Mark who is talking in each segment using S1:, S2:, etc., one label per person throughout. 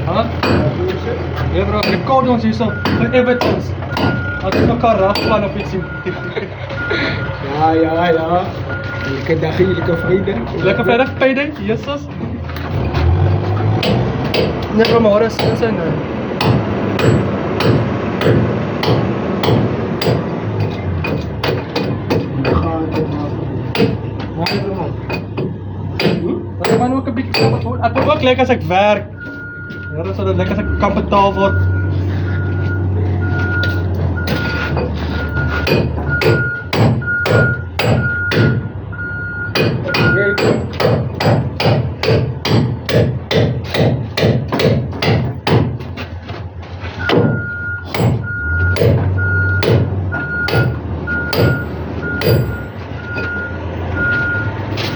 S1: Huh? Ja bro, record ons hier so vir evidence. As ons mekaar raakplan op ietsie.
S2: Ja. Lekker dagje, lekker vrijdag.
S1: Lekker vrijdag, payday, Jesus. Nee bro, maar is in nou. Dat kan ook 'n bietjie saam word. Ek wil ook lekker as ek werk. Ja, sodat lekker as ek kan betaal word.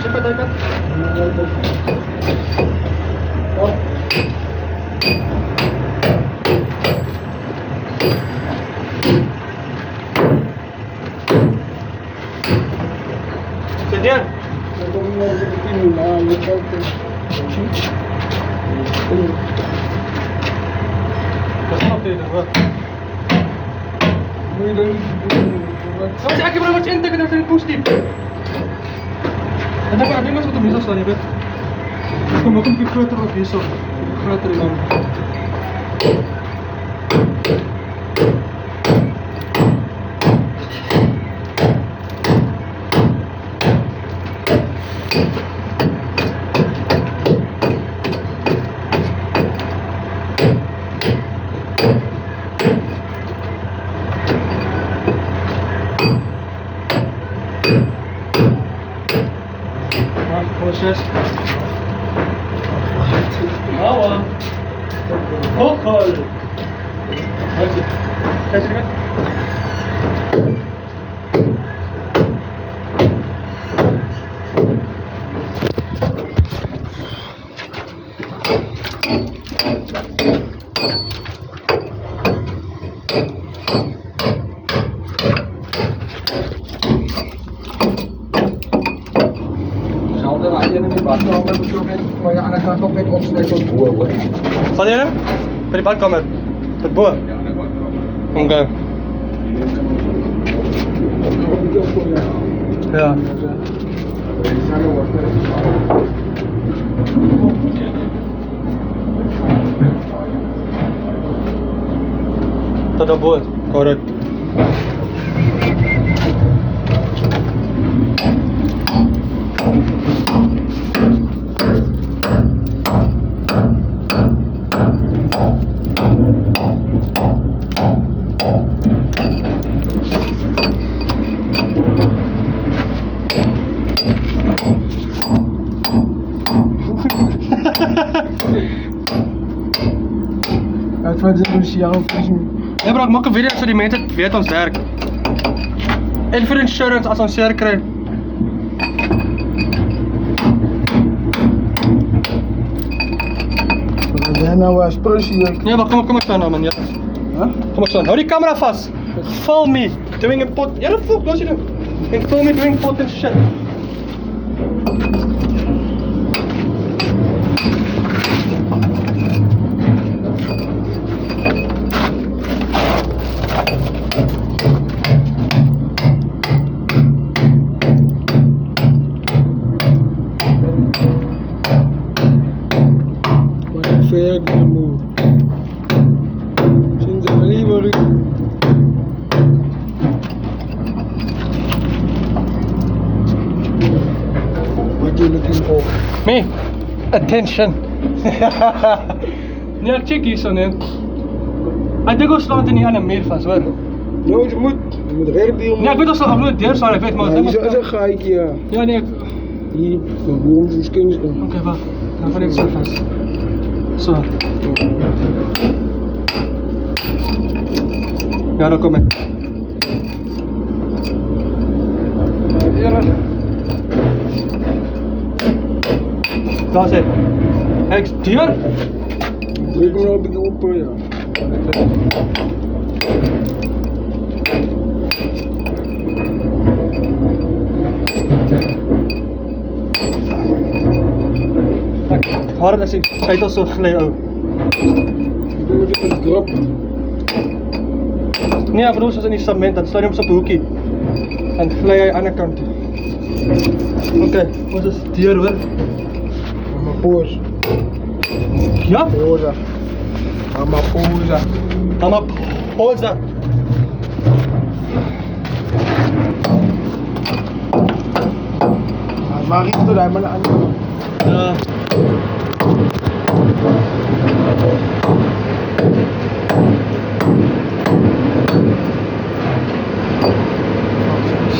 S1: Cepat dekat. Sedian. Wat snap je dan? Wat? Wat zeg je bro, wat je intikken dat er niet positief? En dan kan ik wat op deze staan, je weet. Ik kom ook een keer groter op deze. Groter dan. Proces. Mauer. Hochhol. Kijk je
S2: Maar ja, dan gaat ook net opsnijden tot boer hoor.
S1: Sal jy nou? By die badkamer. Tot bo. Okay. Ja. Tot bo. Correct.
S2: Uit wat is Luciano voorzien?
S1: Ja bro, ek maak 'n video so die mense weet ons werk. En vir insurance as ons seer kry.
S2: Ja, nou was presies.
S1: Nee, maar kom ek staan nou man, ja.
S2: Huh?
S1: Kom ek staan. Hou die camera vas. Film me doing a pot. Ja, the fuck, los jy nou. En film me doing pot and shit.
S2: Fair move. Sinds de delivery. What you looking for?
S1: Me? Attention. Nee, ek check hier so net. Ek dink ons slaan in die ander muur vas, hoor.
S2: Nou, je moet werk doen.
S1: Nee, ek weet ons sal afloop deur staan, ek weet maar.
S2: Hier is een gaatje, ja.
S1: Ja, nee.
S2: Hier, van boom zo'n skins doen.
S1: Okay, wag. Dan vat ek so vas. So. Ja, dan kom ek. Daar sê. Ek deur.
S2: Druk hem nou een beetje op, ja.
S1: Hard as ek uit al so gly ou.
S2: Doe dit een drop.
S1: Nee, ik bedoel, zoals in die cement, dan sluit je hem op zijn hoekie. En glij je aan de kant. Oké, wat is het hier hoor?
S2: Amaposa.
S1: Ja?
S2: Amaposa. Amaposa.
S1: Amaposa.
S2: Waar is het daar maar aan?
S1: Ja.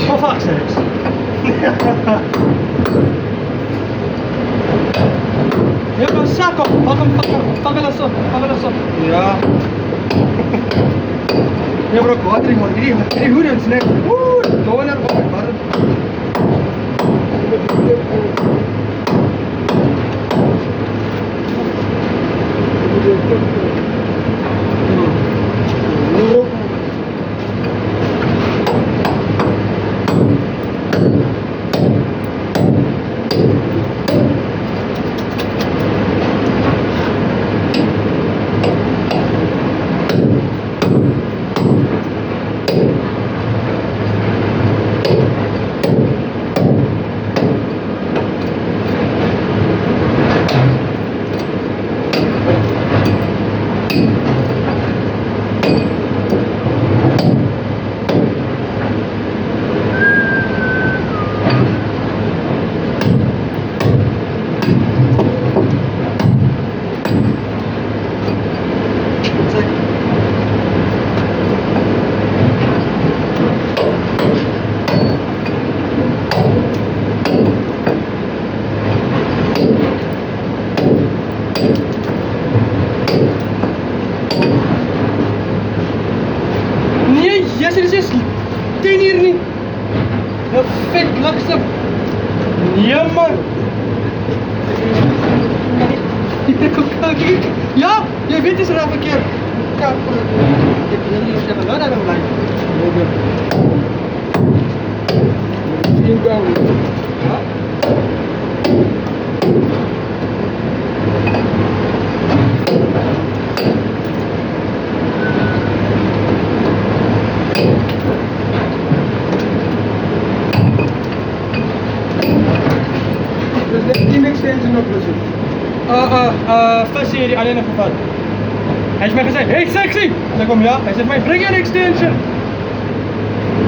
S1: Oh, fuck sakes. Ja, maar zak op. Pak hem zo. Ja. Ja, bro, water man. Hierdie hoedens, nee. Oeh, donor op my barre. Nee, yes, dit is 10 uur nie. Nou vet bliksem. Nee man. Ja, jy weet dis reg verkeerd. Kap. Ek wil nie sê maar nou dan bly.
S2: Geen gang.
S1: Ja.
S2: Dus net die extension oplossing.
S1: First hier die alleen gevat. Hy het my gesê, "Hey sexy." Ek kom ja, hy sê my, "Bring your extension."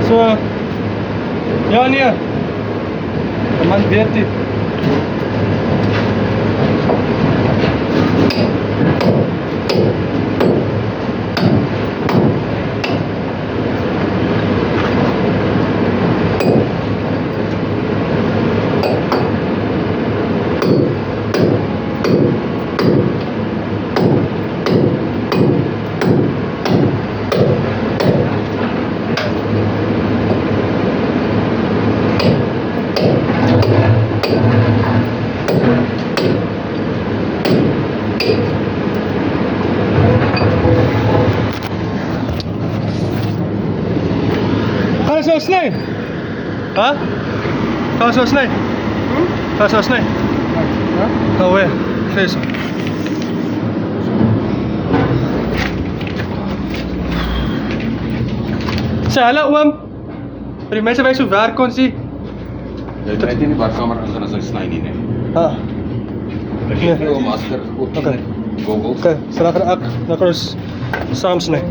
S1: So ja nee. Die man weet dit. Gaan ons nou sny? Huh? Gaan ons nou sny? Gaan ons nou sny?
S2: Ja?
S1: Nou weer, vrees. Sê hallo oom. Vir die mense wat so werk kon sien.
S3: Jy het nie die badkamer ingaan as hy sny nie, nee.
S1: Ah.
S3: Ek het jou masker goed
S1: Okay.
S3: goggles.
S1: Okay, so dan gaan ek kan ons saam sny.